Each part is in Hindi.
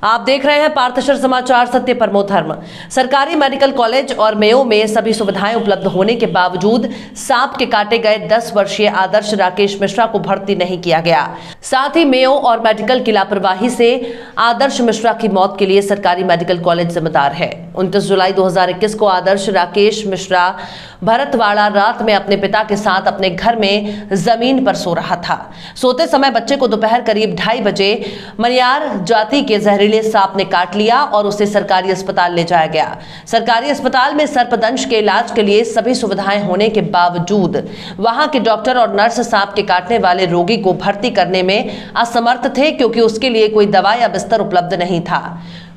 आप देख रहे हैं पार्थशर समाचार, सत्य परमो धर्म। सरकारी मेडिकल कॉलेज और मेयो में सभी सुविधाएं उपलब्ध होने के बावजूद सांप के काटे गए 10 वर्षीय आदर्श राकेश मिश्रा को भर्ती नहीं किया गया। साथ ही मेयो और मेडिकल की लापरवाही से आदर्श मिश्रा की मौत के लिए सरकारी मेडिकल कॉलेज जिम्मेदार है। 29 जुलाई 2021 को आदर्श राकेश मिश्रा भरतवाड़ा रात में अपने पिता के साथ अपने घर में जमीन पर सो रहा था। सोते समय बच्चे को दोपहर करीब 2:30 बजे मनियार जाति के जहरीले सांप ने काट लिया और उसे सरकारी अस्पताल ले जाया गया। सरकारी अस्पताल में सर्पदंश के इलाज के लिए सभी सुविधाएं होने के बावजूद वहां के डॉक्टर और नर्स सांप के काटने वाले रोगी को भर्ती करने में असमर्थ थे, क्योंकि उसके लिए कोई दवा या बिस्तर उपलब्ध नहीं था।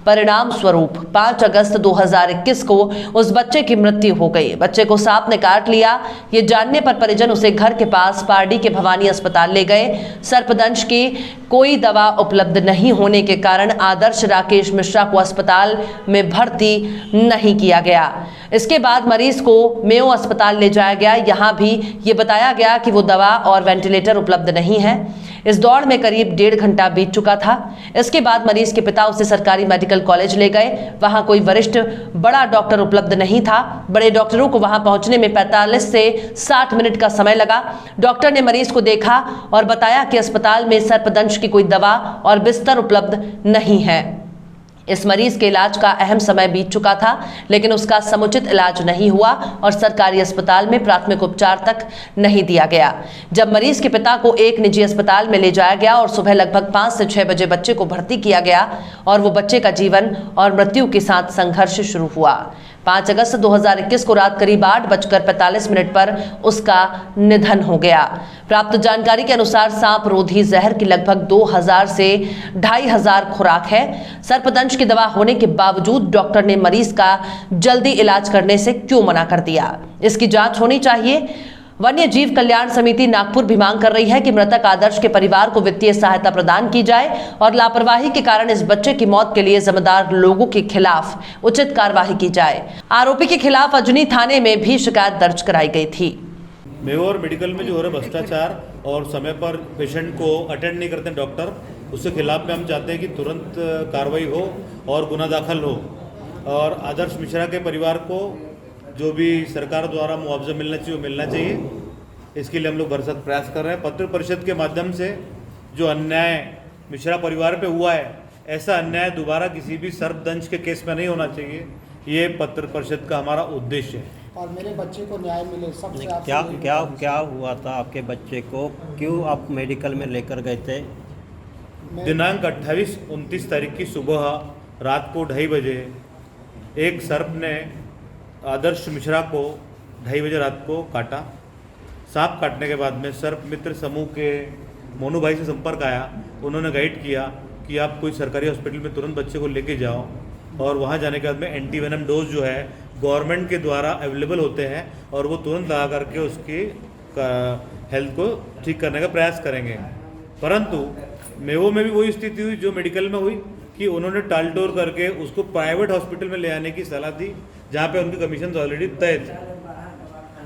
परिणाम स्वरूप 5 अगस्त 2021 को उस बच्चे की मृत्यु हो गई। बच्चे को सांप ने काट लिया। ये जानने पर परिजन उसे घर के पास पारडी के भवानी अस्पताल ले गए। सर्पदंश की कोई दवा उपलब्ध नहीं होने के कारण आदर्श राकेश मिश्रा को अस्पताल में भर्ती नहीं किया गया। इसके बाद मरीज को मेयो अस्पताल ले जाया गया। यहाँ भी ये बताया गया कि वो दवा और वेंटिलेटर उपलब्ध नहीं है। इस दौड़ में करीब 1.5 घंटा बीत चुका था। इसके बाद मरीज के पिता उसे सरकारी मेडिकल कॉलेज ले गए। वहां कोई वरिष्ठ बड़ा डॉक्टर उपलब्ध नहीं था। बड़े डॉक्टरों को वहां पहुंचने में 45 से 60 मिनट का समय लगा। डॉक्टर ने मरीज को देखा और बताया कि अस्पताल में सर्पदंश की कोई दवा और बिस्तर उपलब्ध नहीं है। इस मरीज के इलाज का अहम समय बीत चुका था, लेकिन उसका समुचित इलाज नहीं हुआ और सरकारी अस्पताल में प्राथमिक उपचार तक नहीं दिया गया। जब मरीज के पिता को एक निजी अस्पताल में ले जाया गया और सुबह लगभग 5 से 6 बजे बच्चे को भर्ती किया गया और वो बच्चे का जीवन और मृत्यु के साथ संघर्ष शुरू हुआ। 5 अगस्त 2021 को रात करीब 8:45 पर उसका निधन हो गया। प्राप्त जानकारी के अनुसार सांप रोधी जहर की लगभग 2000 से 2500 खुराक है। सर्पदंश की दवा होने के बावजूद डॉक्टर ने मरीज का जल्दी इलाज करने से क्यों मना कर दिया? इसकी जांच होनी चाहिए। वन्य जीव कल्याण समिति नागपुर भी मांग कर रही है कि मृतक आदर्श के परिवार को वित्तीय सहायता प्रदान की जाए और लापरवाही के कारण इस बच्चे की मौत के लिए जिम्मेदार लोगों के खिलाफ उचित कार्रवाई की जाए। आरोपी के खिलाफ अजनी थाने में भी शिकायत दर्ज कराई गई थी। मेयो और मेडिकल में जो हो रहा है भ्रष्टाचार और समय पर पेशेंट को अटेंड नहीं करते डॉक्टर, उसके खिलाफ में हम चाहते हैं कि तुरंत कार्रवाई हो और गुना दाखिल हो और आदर्श मिश्रा के परिवार को जो भी सरकार द्वारा मुआवजा मिलना चाहिए वो मिलना चाहिए। इसके लिए हम लोग भरसक प्रयास कर रहे हैं। पत्र परिषद के माध्यम से जो अन्याय मिश्रा परिवार पे हुआ है, ऐसा अन्याय दोबारा किसी भी सर्पदंश के केस में नहीं होना चाहिए। ये पत्र परिषद का हमारा उद्देश्य है और मेरे बच्चे को न्याय मिले। सबसे क्या हुआ था आपके बच्चे को? क्यों आप मेडिकल में लेकर गए थे? दिनांक 28-29 तारीख की सुबह रात को 2:30 बजे एक सर्प ने आदर्श मिश्रा को 2:30 बजे रात को काटा। सांप काटने के बाद में सर्प मित्र समूह के मोनू भाई से संपर्क आया। उन्होंने गाइड किया कि आप कोई सरकारी हॉस्पिटल में तुरंत बच्चे को लेके जाओ और वहाँ जाने के बाद में एंटीवेनम डोज जो है गवर्नमेंट के द्वारा अवेलेबल होते हैं और वो तुरंत लगा करके उसकी हेल्थ को ठीक करने का प्रयास करेंगे। परंतु मेवो में भी वही स्थिति हुई जो मेडिकल में हुई कि उन्होंने टालटोर करके उसको प्राइवेट हॉस्पिटल में ले आने की सलाह दी, जहाँ पे उनकी कमीशन ऑलरेडी तय थे।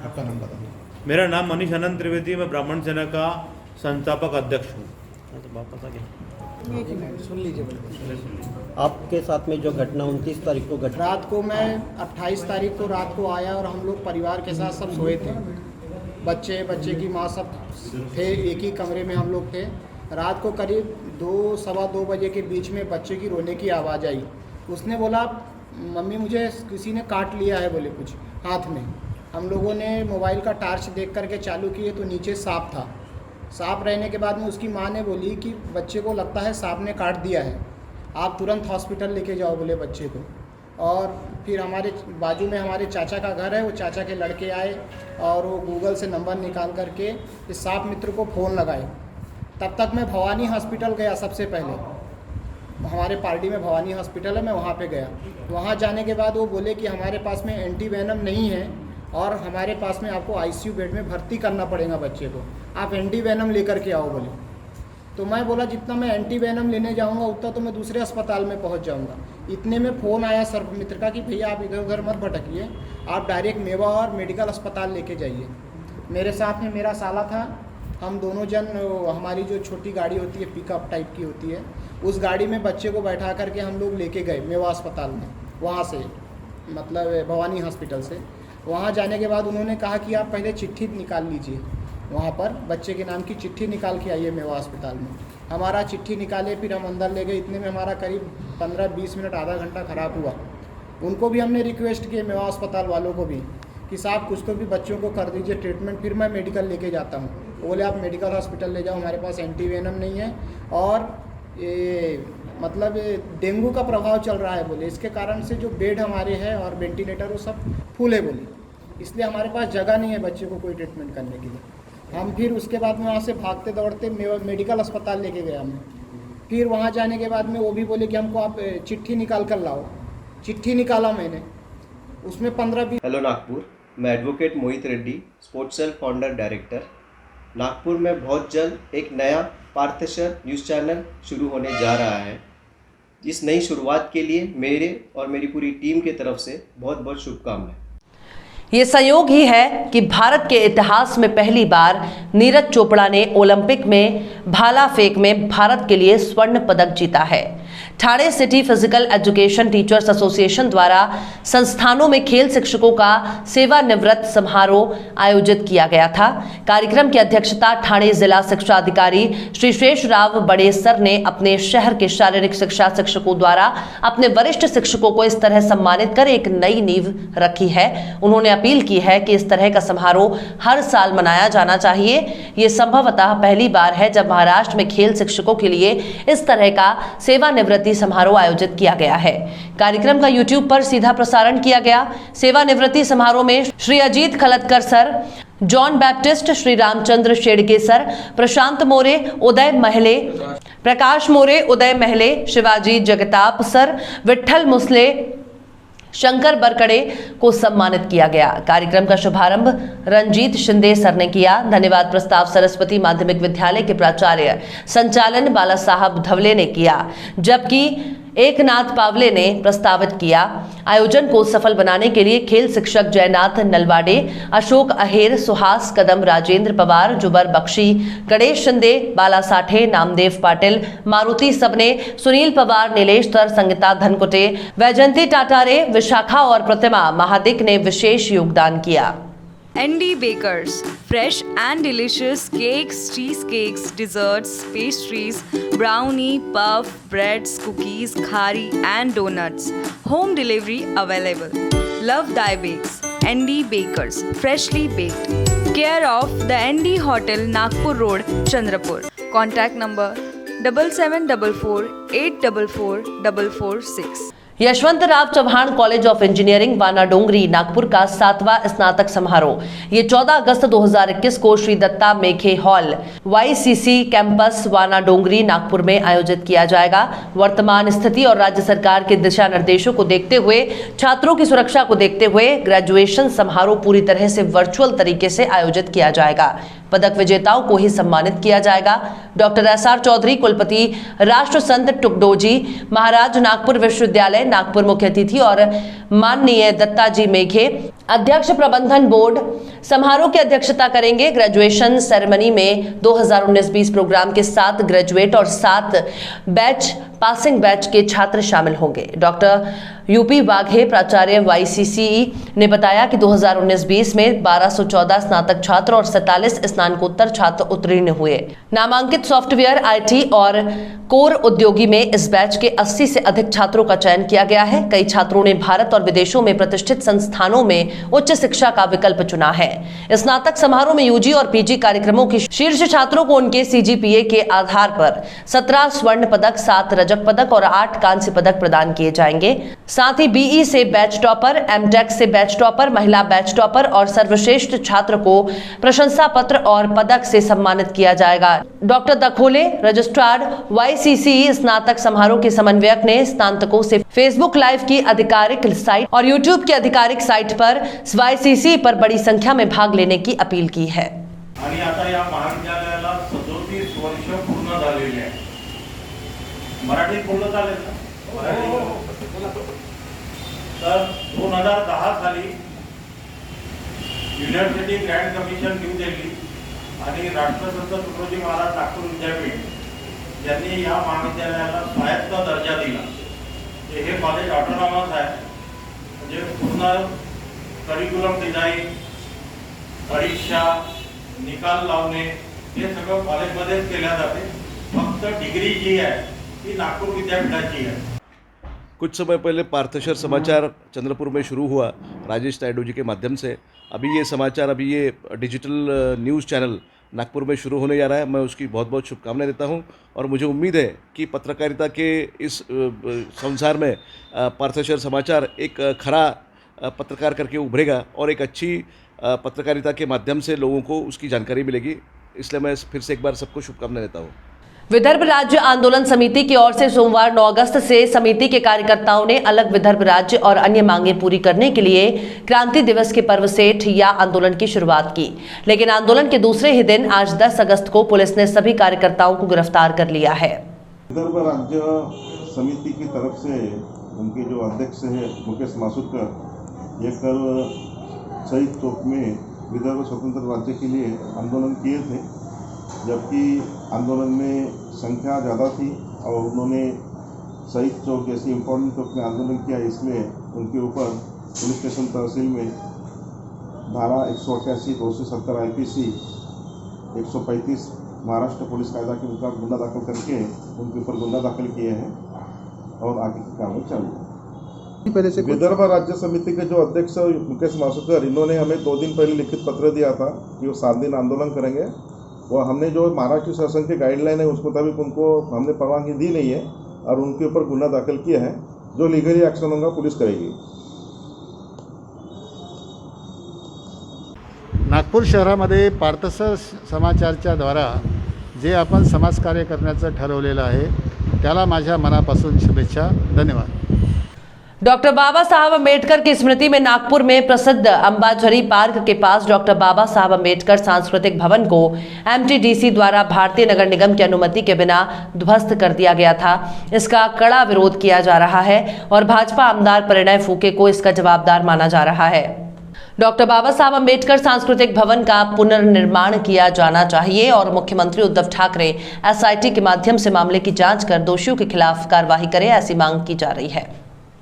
आपका नाम बताओ। मेरा नाम मनीष आनंद त्रिवेदी, मैं ब्राह्मण सेना का संस्थापक अध्यक्ष हूँ। सुन लीजिए। आपके साथ में जो घटना 29 तारीख को घटना, रात को मैं 28 तारीख को रात को आया और हम लोग परिवार के साथ सब सोए थे। बच्चे की माँ सब थे, एक ही कमरे में हम लोग थे। रात को करीब 2-2:15 बजे के बीच में बच्चे की रोने की आवाज़ आई। उसने बोला मम्मी मुझे किसी ने काट लिया है, बोले कुछ हाथ में। हम लोगों ने मोबाइल का टार्च देख करके चालू किए तो नीचे सांप था। सांप रहने के बाद में उसकी माँ ने बोली कि बच्चे को लगता है सांप ने काट दिया है, आप तुरंत हॉस्पिटल लेके जाओ बोले बच्चे को। और फिर हमारे बाजू में हमारे चाचा का घर है, वो चाचा के लड़के आए और वो गूगल से नंबर निकाल करके इस सांप मित्र को फ़ोन लगाए। तब तक मैं भवानी हॉस्पिटल गया। सबसे पहले हमारे पार्टी में भवानी हॉस्पिटल है, मैं वहाँ पे गया। वहाँ जाने के बाद वो बोले कि हमारे पास में एंटीवेनम नहीं है और हमारे पास में आपको आईसीयू बेड में भर्ती करना पड़ेगा बच्चे को, आप एंटीवेनम लेकर के आओ बोले। तो मैं बोला जितना मैं एंटीवेनम लेने जाऊँगा उतना तो मैं दूसरे अस्पताल में पहुँच जाऊँगा। इतने में फ़ोन आया सर्प मित्र का कि भैया आप इधर उधर मत भटकिए, आप डायरेक्ट मेवा और मेडिकल अस्पताल लेके जाइए। मेरे साथ में मेरा साला था हम दोनों जन हमारी जो छोटी गाड़ी होती है पिकअप टाइप की होती है, उस गाड़ी में बच्चे को बैठा करके हम लोग लेके गए मेवा अस्पताल में, वहाँ से मतलब भवानी हॉस्पिटल से। वहाँ जाने के बाद उन्होंने कहा कि आप पहले चिट्ठी निकाल लीजिए, वहाँ पर बच्चे के नाम की चिट्ठी निकाल के आइए मेवा अस्पताल में। हमारा चिट्ठी निकाले, फिर हम अंदर ले गए। इतने में हमारा करीब 15-20 मिनट आधा घंटा ख़राब हुआ। उनको भी हमने रिक्वेस्ट किए, मेवा अस्पताल वालों को भी, कि साहब कुछ तो भी बच्चों को कर दीजिए ट्रीटमेंट, फिर मैं मेडिकल लेके जाता हूँ। बोले आप मेडिकल हॉस्पिटल ले जाओ, हमारे पास एंटीवेनम नहीं है और ये मतलब डेंगू का प्रभाव चल रहा है बोले, इसके कारण से जो बेड हमारे हैं और वेंटिलेटर वो सब फुल है बोले, इसलिए हमारे पास जगह नहीं है बच्चे को कोई ट्रीटमेंट करने के लिए। हम फिर उसके बाद में वहाँ से भागते दौड़ते मेडिकल अस्पताल लेके गए हमने। फिर वहाँ जाने के बाद में वो भी बोले कि हमको आप चिट्ठी निकाल कर लाओ। चिट्ठी निकाला मैंने, उसमें 15-20। हेलो नागपुर, मैं advocate Mohit Reddy, sports cell founder director. Nagpur में बहुत जल्द एक नया पार्थेश्वर न्यूज़ चैनल शुरू होने जा रहा है। इस नई शुरुआत के लिए मेरे और मेरी पूरी टीम की तरफ से बहुत बहुत शुभकामनाएं। ये संयोग ही है कि भारत के इतिहास में पहली बार नीरज चोपड़ा ने ओलंपिक में भाला फेंक में भारत के लिए स्वर्ण पदक जीता है। Thane city physical education teachers association द्वारा संस्थानों में खेल शिक्षकों का सेवानिवृत्त समारोह आयोजित किया गया था। कार्यक्रम की अध्यक्षता ठाणे जिला शिक्षा अधिकारी श्री शेष राव बड़ेसर ने अपने शहर के शारीरिक शिक्षा शिक्षकों द्वारा अपने वरिष्ठ शिक्षकों को इस तरह सम्मानित कर एक नई नींव रखी है। उन्होंने अपील की है कि इस तरह का समारोह हर साल मनाया जाना चाहिए। ये संभवतः पहली बार है जब महाराष्ट्र में खेल शिक्षकों के लिए इस तरह का सेवानिवृत्ति समारोह आयोजित किया गया है। कार्यक्रम का YouTube पर सीधा प्रसारण किया गया। सेवानिवृत्ति समारोह में Shri Ajit Khalatkar sir, John Baptist, Shri Ramchandra Shedke sir, Prashant More, Uday Mahale, Prakash More, Uday Mahale, Shivaji Jagtap sir, Vithal Musale, Shankar Barkade को सम्मानित किया गया। कार्यक्रम का शुभारंभ रंजीत शिंदे सर ने किया। धन्यवाद प्रस्ताव सरस्वती माध्यमिक विद्यालय के प्राचार्य संचालन बाला साहब धवले ने किया, जबकि एकनाथ पावले ने प्रस्तावित किया। आयोजन को सफल बनाने के लिए खेल शिक्षक जयनाथ नलवाडे, अशोक अहेर, सुहास कदम, राजेंद्र पवार, जुबर बख्शी, गणेश शिंदे, बाला साठे, नामदेव पाटिल, मारुति सबने, सुनील पवार, नीलेश तर, संगीता धनकुटे, वैजंती टाटारे, विशाखा और प्रतिमा महादिक ने विशेष योगदान किया। ND Bakers, fresh and delicious cakes, cheesecakes, desserts, pastries, brownie, puff, breads, cookies, khari and donuts. Home delivery available. Love Thy Bakes. ND Bakers, freshly baked. Care of the ND Hotel, Nagpur Road, Chandrapur. Contact number 7744 844 446. Yashwantrao Chavan college of engineering वाना डोंगरी नागपुर का 7वां स्नातक समारोह ये 14 अगस्त 2021 को Shri Datta Meghe hall YCC campus वाना डोंगरी नागपुर में आयोजित किया जाएगा। वर्तमान स्थिति और राज्य सरकार के दिशा निर्देशों को देखते हुए, छात्रों की सुरक्षा को देखते हुए ग्रेजुएशन समारोह पूरी तरह से वर्चुअल तरीके से आयोजित किया जाएगा। पदक विजेताओं को ही सम्मानित किया जाएगा। डॉक्टर SR चौधरी, कुलपति राष्ट्र संत टुकडोजी महाराज नागपुर विश्वविद्यालय नागपुर मुख्य अतिथि और माननीय दत्ताजी मेघे अध्यक्ष प्रबंधन बोर्ड समारोह की अध्यक्षता करेंगे। ग्रेजुएशन सेरेमनी में 2019-20 प्रोग्राम के 7 ग्रेजुएट और 7 बैच पासिंग बैच के छात्र शामिल होंगे। डॉक्टर UP वाघे, प्राचार्य YCCE ने बताया कि 2019-20 में 1214 स्नातक छात्र और 47 स्नातकोत्तर छात्र उत्तीर्ण हुए। नामांकित सॉफ्टवेयर, IT और कोर उद्योगी में इस बैच के 80 से अधिक छात्रों का चयन किया गया है। कई छात्रों ने भारत और विदेशों में प्रतिष्ठित संस्थानों में उच्च शिक्षा का विकल्प चुना है। स्नातक समारोह में UG और PG कार्यक्रमों की शीर्ष छात्रों को उनके CGPA के आधार पर 17 स्वर्ण पदक, 7 रजत पदक और 8 कांस्य पदक प्रदान किए जाएंगे। साथ ही BE से बैच टॉपर, MTech से बैच टॉपर, महिला बैच टॉपर और सर्वश्रेष्ठ छात्र को प्रशंसा पत्र और पदक से सम्मानित किया जाएगा। डॉक्टर दखोले, रजिस्ट्रार YCCE स्नातक समारोह के समन्वयक ने स्नातकों से फेसबुक लाइव की आधिकारिक साइट और यूट्यूब की आधिकारिक साइट पर YCCE पर बड़ी संख्या में भाग लेने की अपील की है। आणि आता या महाविद्यालयाला 37 वर्ष पूर्ण झालेली आहे। मराठीत बोललं चालेल का? तर 2010 साली university grand commission new Delhi आणि राष्ट्रसंत तुकडोजी महाराज नागपूर विद्यापीठ यांनी या महाविद्यालयाला स्वायत्त दर्जा दिला. हे कॉलेज ऑटोनॉमस आहे, म्हणजे पूर्ण करिक्युलम डिझाईन, परीक्षा, निकाल लावणे हे सगळं कॉलेजमध्येच केल्या जाते. फक्त डिग्री जी आहे ती नागपूर विद्यापीठाची आहे. कुछ समय पहले पार्थशर समाचार चंद्रपुर में शुरू हुआ राजेश नायडू जी के माध्यम से. अभी ये डिजिटल न्यूज़ चैनल नागपुर में शुरू होने जा रहा है. मैं उसकी बहुत बहुत शुभकामनाएं देता हूं और मुझे उम्मीद है कि पत्रकारिता के इस संसार में पार्थशर समाचार एक खरा पत्रकार करके उभरेगा और एक अच्छी पत्रकारिता के माध्यम से लोगों को उसकी जानकारी मिलेगी. इसलिए मैं फिर से एक बार सबको शुभकामनाएं देता हूँ. विदर्भ राज्य आंदोलन समिति की ओर से सोमवार 9 अगस्त से समिति के कार्यकर्ताओं ने अलग विदर्भ राज्य और अन्य मांगें पूरी करने के लिए क्रांति दिवस के पर्व से ठिया आंदोलन की शुरुआत की. लेकिन आंदोलन के दूसरे ही दिन आज 10 अगस्त को पुलिस ने सभी कार्यकर्ताओं को गिरफ्तार कर लिया है. विदर्भ राज्य समिति की तरफ से उनके जो अध्यक्ष है मुकेश मासुदकर ये कल शहीद चौक में विदर्भ स्वतंत्र राज्य के लिए आंदोलन किए थे. जबकि आंदोलन में संख्या ज़्यादा थी और उन्होंने शहीद चौक जैसी इम्पोर्टेंट चौक में आंदोलन किया, इसलिए उनके ऊपर पुलिस स्टेशन तहसील में धारा 188, 270 IPC, 135 महाराष्ट्र पुलिस कायदा के मुताबिक गुना दाखिल करके उनके ऊपर गुना दाखिल किए हैं और आगे की कार्रवाई चालू है. विदर्भ राज्य समिति के जो अध्यक्ष मुकेश मासुदकर, इन्होंने हमें 2 दिन पहले लिखित पत्र दिया था कि वो 7 दिन आंदोलन करेंगे. और हमने जो महाराष्ट्र शासन के गाइडलाइन है उस मुताबिक उनको हमने परवानगी दी नहीं है और उनके ऊपर गुना दाखिल किया है. जो लीगली एक्शन होगा पुलिस करेगी. नागपूर शहरामध्ये पार्थशर समाचारच्या द्वारा जे आपण समाजकार्य करण्याचं ठरवलेलं आहे त्याला माझ्या मनापासून शुभेच्छा. धन्यवाद. डॉक्टर बाबा साहब अम्बेडकर की स्मृति में नागपुर में प्रसिद्ध अंबाझरी पार्क के पास डॉक्टर बाबा साहब अम्बेडकर सांस्कृतिक भवन को MTDC द्वारा भारतीय नगर निगम की अनुमति के बिना ध्वस्त कर दिया गया था. इसका कड़ा विरोध किया जा रहा है और भाजपा आमदार परिणय फूके को इसका जवाबदार माना जा रहा है. डॉक्टर बाबा साहब अम्बेडकर सांस्कृतिक भवन का पुनर्निर्माण किया जाना चाहिए और मुख्यमंत्री उद्धव ठाकरे SIT के माध्यम से मामले की जांच कर दोषियों के खिलाफ कार्रवाई करें, ऐसी मांग की जा रही है.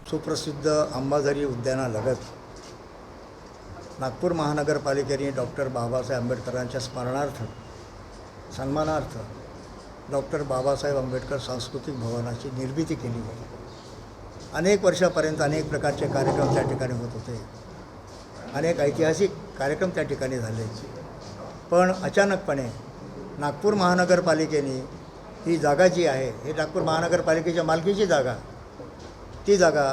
सुप्रसिद्ध अंबाझरी उद्यानालगत नागपूर महानगरपालिकेने डॉक्टर बाबासाहेब आंबेडकरांच्या स्मरणार्थ सन्मानार्थ डॉक्टर बाबासाहेब आंबेडकर सांस्कृतिक भवनाची निर्मिती केली होती. अनेक वर्षापर्यंत अनेक प्रकारचे कार्यक्रम त्या ठिकाणी होत होते. अनेक ऐतिहासिक कार्यक्रम त्या ठिकाणी झाले. पण अचानकपणे नागपूर महानगरपालिकेने ही जागा जी आहे ही नागपूर महानगरपालिकेच्या मालकीची जागा, ती जागा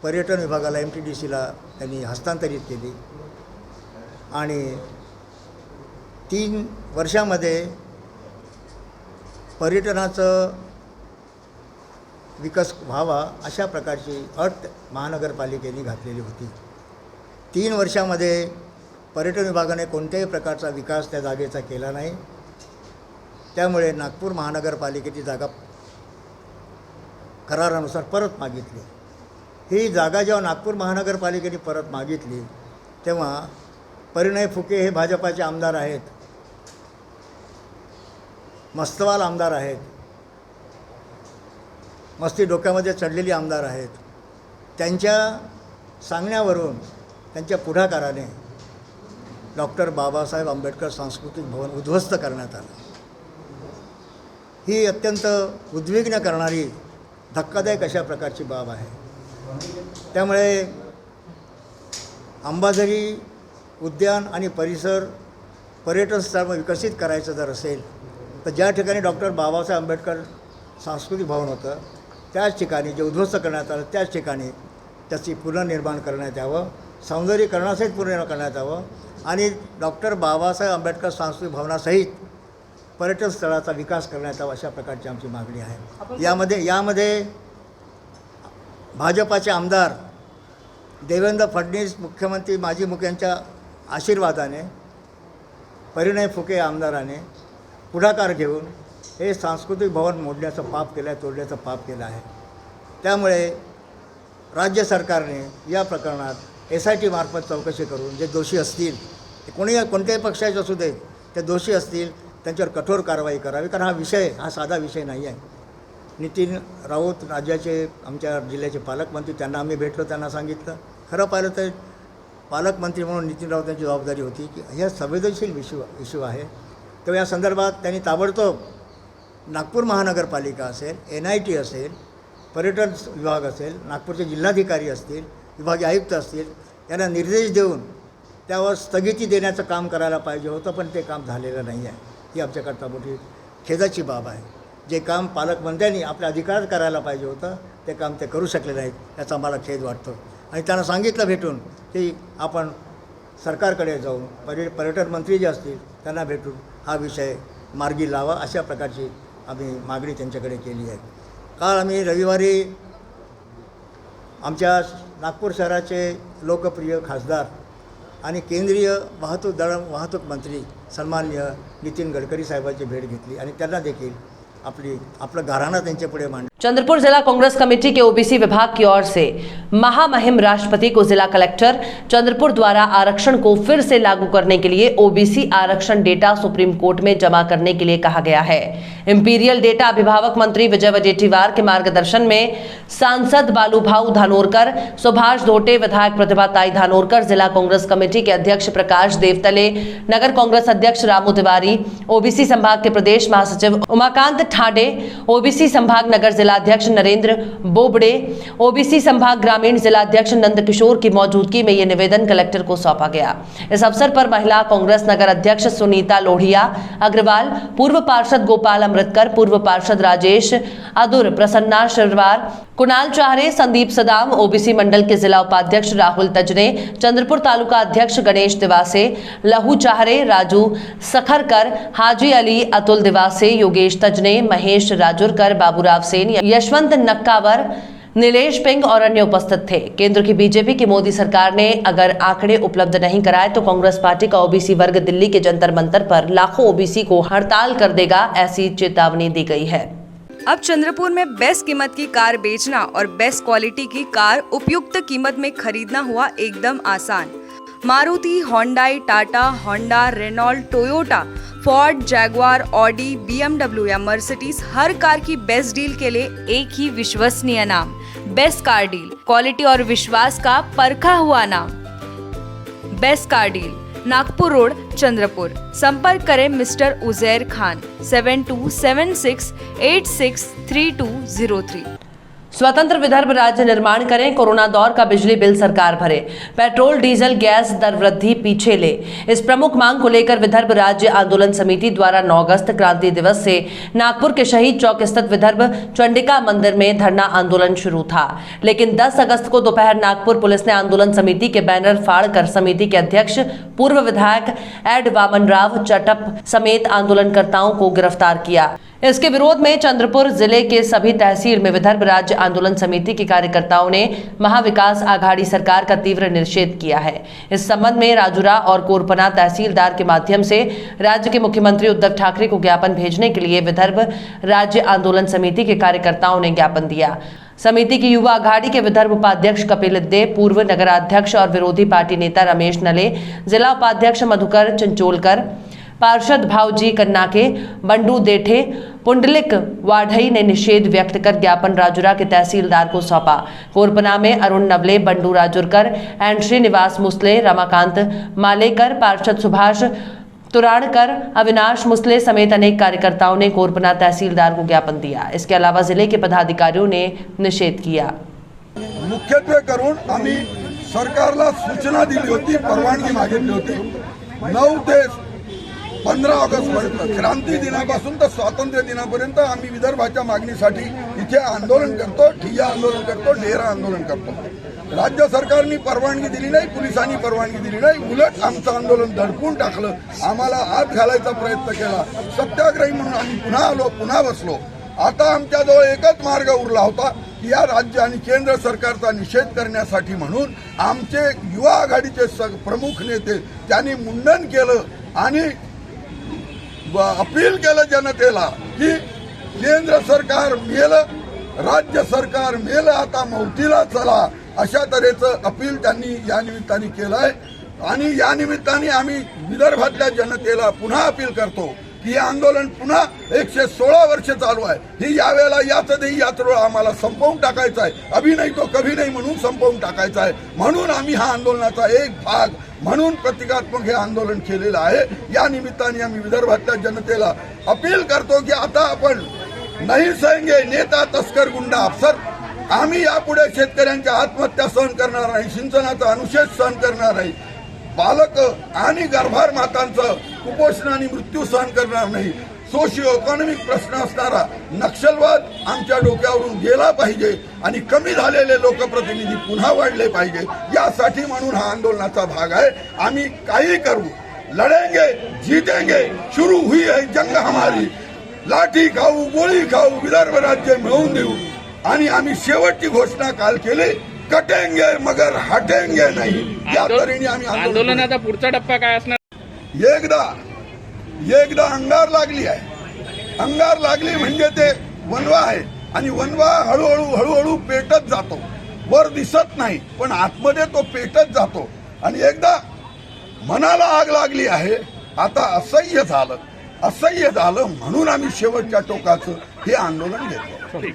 पर्यटन विभागाला MTDCला त्यांनी हस्तांतरित केली आणि 3 वर्षामध्ये पर्यटनाचं विकास व्हावा अशा प्रकारची अट महानगरपालिकेने घातलेली होती. 3 वर्षामध्ये पर्यटन विभागाने कोणत्याही प्रकारचा विकास त्या जागेचा केला नाही. त्यामुळे नागपूर महानगरपालिकेची जागा करारानुसार परत मागितली. ही जागा जेव्हा नागपूर महानगरपालिकेने परत मागितली तेव्हा परिणय फुके हे भाजपाचे आमदार आहेत, मस्तवाल आमदार आहेत, मस्ती डोक्यामध्ये चढलेली आमदार आहेत. त्यांच्या सांगण्यावरून त्यांच्या पुढाकाराने डॉक्टर बाबासाहेब आंबेडकर सांस्कृतिक भवन उद्ध्वस्त करण्यात आलं. ही अत्यंत उद्विग्न करणारी धक्कादायक अशा प्रकारची बाब आहे. त्यामुळे अंबाझरी उद्यान आणि परिसर पर्यटन स्थळ विकसित करायचं जर असेल तर ज्या ठिकाणी डॉक्टर बाबासाहेब आंबेडकर सांस्कृतिक भवन होतं त्याच ठिकाणी जे उद्ध्वस्त करण्यात आलं त्याच ठिकाणी त्याची पुनर्निर्माण करण्यात यावं, सौंदर्यीकरणासहित पुनर्निर्माण करण्यात यावं आणि डॉक्टर बाबासाहेब आंबेडकर सांस्कृतिक भवनासहित पर्यटन स्थळाचा विकास करण्यात यावा अशा प्रकारची आमची मागणी आहे. यामध्ये भाजपाचे आमदार देवेंद्र फडणवीस मुख्यमंत्री माजी मुख्यमंत्र्यांच्या आशीर्वादाने परिणय फुके आमदाराने पुढाकार घेऊन हे सांस्कृतिक भवन मोडण्याचं पाप केलं आहे, तोडण्याचं पाप केलं आहे. त्यामुळे राज्य सरकारने या प्रकरणात SIT मार्फत चौकशी करून जे दोषी असतील कोणत्याही पक्षाचे असू देत ते दोषी असतील त्यांच्यावर कठोर कारवाई करावी, कारण हा विषय हा साधा विषय नाही आहे. नितीन राऊत राज्याचे आमच्या जिल्ह्याचे पालकमंत्री, त्यांना आम्ही भेटलो, त्यांना सांगितलं खरं पाहिलं तर पालकमंत्री म्हणून नितीन राऊतांची जबाबदारी होती की ह्या संवेदनशील इश्यू आहे. तर या संदर्भात त्यांनी ताबडतोब नागपूर महानगरपालिका असेल, NIT असेल, पर्यटन विभाग असेल, नागपूरचे जिल्हाधिकारी असतील, विभागीय आयुक्त असतील, यांना निर्देश देऊन त्यावर स्थगिती देण्याचं काम करायला पाहिजे होतं, पण ते काम झालेलं नाही आहे. ही आमच्याकरता मोठी खेदाची बाब आहे. जे काम पालकमंत्र्यांनी आपल्या अधिकारात करायला पाहिजे होतं ते काम ते करू शकले नाहीत, याचा मला खेद वाटतो. आणि त्यांना सांगितलं भेटून की आपण सरकारकडे जाऊन पर्यटन मंत्री जे असतील त्यांना भेटून हा विषय मार्गी लावा, अशा प्रकारची आम्ही मागणी त्यांच्याकडे केली आहे. काल आम्ही रविवारी आमच्या नागपूर शहराचे लोकप्रिय खासदार आणि केंद्रीय वाहतूक मंत्री सन्माननीय नितीन गडकरी साहेबांची भेट घेतली आणि त्यांना देखील आपलं घराणा त्यांच्या पुढे मांडलं. चंद्रपुर जिला कांग्रेस कमेटी के ओबीसी विभाग की ओर से महामहिम राष्ट्रपति को जिला कलेक्टर चंद्रपुर द्वारा आरक्षण को फिर से लागू करने के लिए ओबीसी आरक्षण डेटा सुप्रीम कोर्ट में जमा करने के लिए कहा गया है. इंपीरियल डेटा अभिभावक मंत्री विजय वडेट्टीवार के मार्गदर्शन में सांसद बालूभाऊ धानोरकर, सुभाष धोटे, विधायक प्रतिभाताई धानोरकर, जिला कांग्रेस कमेटी के अध्यक्ष प्रकाश देवतले, नगर कांग्रेस अध्यक्ष रामू तिवारी, ओबीसी संभाग के प्रदेश महासचिव उमाकांत ठाडे, ओबीसी संभाग नगर जिलाध्यक्ष नरेंद्र बोबड़े, ओबीसी संभाग ग्रामीण जिलाध्यक्ष नंदकिशोर की मौजूदगी में ये निवेदन कलेक्टर को सौंपा गया. इस अवसर पर महिला कांग्रेस नगर अध्यक्ष सुनीता लोढ़िया अग्रवाल, पूर्व पार्षद गोपाल अमृतकर, पूर्व पार्षद राजेश अदुर, प्रसन्ना शिरवार, कुणाल चाहरे, संदीप सदाम, ओबीसी मंडल के जिला उपाध्यक्ष राहुल तजने, चंद्रपुर तालुका अध्यक्ष गणेश दिवासे, लहू चाहरे, राजू सखरकर, हाजी अली, अतुल दिवासे, योगेश तजने, महेश राजुरकर, बाबूराव सेन, यशवंत नक्कावर, नीलेश पिंग और अन्य उपस्थित थे. केंद्र की बीजेपी की मोदी सरकार ने अगर आंकड़े उपलब्ध नहीं कराए तो कांग्रेस पार्टी का ओबीसी वर्ग दिल्ली के जंतर मंतर पर लाखों ओबीसी को हड़ताल कर देगा, ऐसी चेतावनी दी गई है. अब चंद्रपुर में बेस्ट कीमत की कार बेचना और बेस्ट क्वालिटी की कार उपयुक्त कीमत में खरीदना हुआ एकदम आसान. Maruti, Hyundai, Tata, Honda, Renault, Toyota, Ford, Jaguar, Audi, BMW या मर्सिडीज, हर कार की बेस्ट डील के लिए एक ही विश्वसनीय नाम, बेस्ट कार डील. क्वालिटी और विश्वास का परखा हुआ नाम, best car deal, Nagpur road, Chandrapur. संपर्क करें मिस्टर उजैर खान 7276863203. स्वतंत्र विदर्भ राज्य निर्माण करें, कोरोना दौर का बिजली बिल सरकार भरे, पेट्रोल डीजल गैस दर वृद्धि पीछे ले. इस प्रमुख मांग को लेकर विदर्भ राज्य आंदोलन समिति द्वारा 9 अगस्त क्रांति दिवस से नागपुर के शहीद चौक स्थित विदर्भ चंडिका मंदिर में धरना आंदोलन शुरू था. लेकिन 10 अगस्त को दोपहर नागपुर पुलिस ने आंदोलन समिति के बैनर फाड़कर समिति के अध्यक्ष पूर्व विधायक एड वामन राव चटप समेत आंदोलनकर्ताओं को गिरफ्तार किया. इसके विरोध में चंद्रपुर जिले के सभी तहसील में विदर्भ राज्य आंदोलन समिति के कार्यकर्ताओं ने महाविकास आघाड़ी सरकार का तीव्र निषेध किया है. इस संबंध में राजुरा और कोरपना तहसीलदार के माध्यम से राज्य के मुख्यमंत्री उद्धव ठाकरे को ज्ञापन भेजने के लिए विदर्भ राज्य आंदोलन समिति के कार्यकर्ताओं ने ज्ञापन दिया. समिति की युवा अघाड़ी के विदर्भ उपाध्यक्ष कपिल दे, पूर्व नगराध्यक्ष और विरोधी पार्टी नेता रमेश नले, जिला उपाध्यक्ष मधुकर चंचोलकर, पार्षद भावजी कन्नाके, बंडू देठे, पुंडलिक वाढ़ई ने निषेध व्यक्त कर ज्ञापन राजुरा के तहसीलदार को सौंपा. कोरपना में अरुण नवले, बंडू राजुरकर एंड श्रीनिवास मुसले, रमाकांत मालेकर, पार्षद सुभाष तुराणकर, अविनाश मुसले समेत अनेक कार्यकर्ताओं ने कोरपना तहसीलदार को ज्ञापन दिया. इसके अलावा जिले के पदाधिकारियों ने निषेध किया. मुख्यत्वे करून आम्ही सरकारला सूचना दिली होती, परवानगी मागितली होती. 9 ते 15 ऑगस्ट क्रांती दिनापासून तर स्वातंत्र्य दिनापर्यंत आम्ही विदर्भाच्या मागणीसाठी इथे आंदोलन करतो, ठिय्या आंदोलन करतो, डेरा आंदोलन करतो. राज्य सरकारने परवानगी दिली नाही, पोलिसांनी परवानगी दिली नाही, उलट आमचं आंदोलन दडपून टाकलं, आम्हाला आत घालायचा प्रयत्न केला. सत्याग्रही म्हणून आम्ही पुन्हा आलो, पुन्हा बसलो. आता आमच्याजवळ एकच मार्ग उरला होता की या राज्य आणि केंद्र सरकारचा निषेध करण्यासाठी म्हणून आमचे युवा आघाडीचे प्रमुख नेते त्यांनी मुंडन केलं आणि अपील केलं जनतेला की केंद्र सरकार मेलं, राज्य सरकार मेलं, आता मौतीला चला, अशा तऱ्हेचं अपील त्यांनी या निमित्ताने केलं आहे. आणि या निमित्ताने आम्ही विदर्भातल्या जनतेला पुन्हा अपील करतो की हे आंदोलन पुन्हा 116 वर्ष चालू आहे. ही यावेळेला याच देही यात्रा आम्हाला संपवून टाकायचं आहे. अभि नाही तो कभी नाही म्हणून संपवून टाकायचं आहे. म्हणून आम्ही हा आंदोलनाचा एक भाग म्हणून प्रतिकात्मक हे आंदोलन केलेलं आहे. या निमित्ताने आम्ही विदर्भातल्या जनतेला अपील करतो की आता आपण नाही सहेंगे नेता तस्कर गुंडा अफसर. आम्ही यापुढे शेतकऱ्यांच्या आत्महत्या सहन करणार नाही, सिंचनाचा अनुशेष सहन करणार नाही, बालक आणि गर्भार मातांचं कुपोषण आणि मृत्यू सहन करणार नाही. सोशिओ इकॉनॉमिक प्रश्न असणारा नक्षलवाद आमच्या डोक्यावरून गेला पाहिजे आणि कमी झालेले लोकप्रतिनिधी पुन्हा वाढले पाहिजे. यासाठी म्हणून हा आंदोलनाचा भाग आहे. आम्ही काही करू, लढेंगे जीतेंगे, शुरू हुई है जंग हमारी, लाठी खाऊ गोळी खाऊ विदर्भ राज्य मिळवून देऊ. आणि आम्ही शेवटची घोषणा काल केली, कटेंगे मगर हटेंगे नाही. या तऱ्हेने आम्ही आंदोलनाचा पुढचा टप्पा काय असणार? एकदा अंगार लागली आहे. अंगार लागली म्हणजे ते वनवा आहे आणि वनवा हळूहळू पेटत जातो. वर दिसत नाही पण आतमध्ये तो पेटत जातो. आणि एकदा मनाला आग लागली आहे, आता असह्य झालं म्हणून आम्ही शेवटच्या टोकाचं हे आंदोलन घेतलं.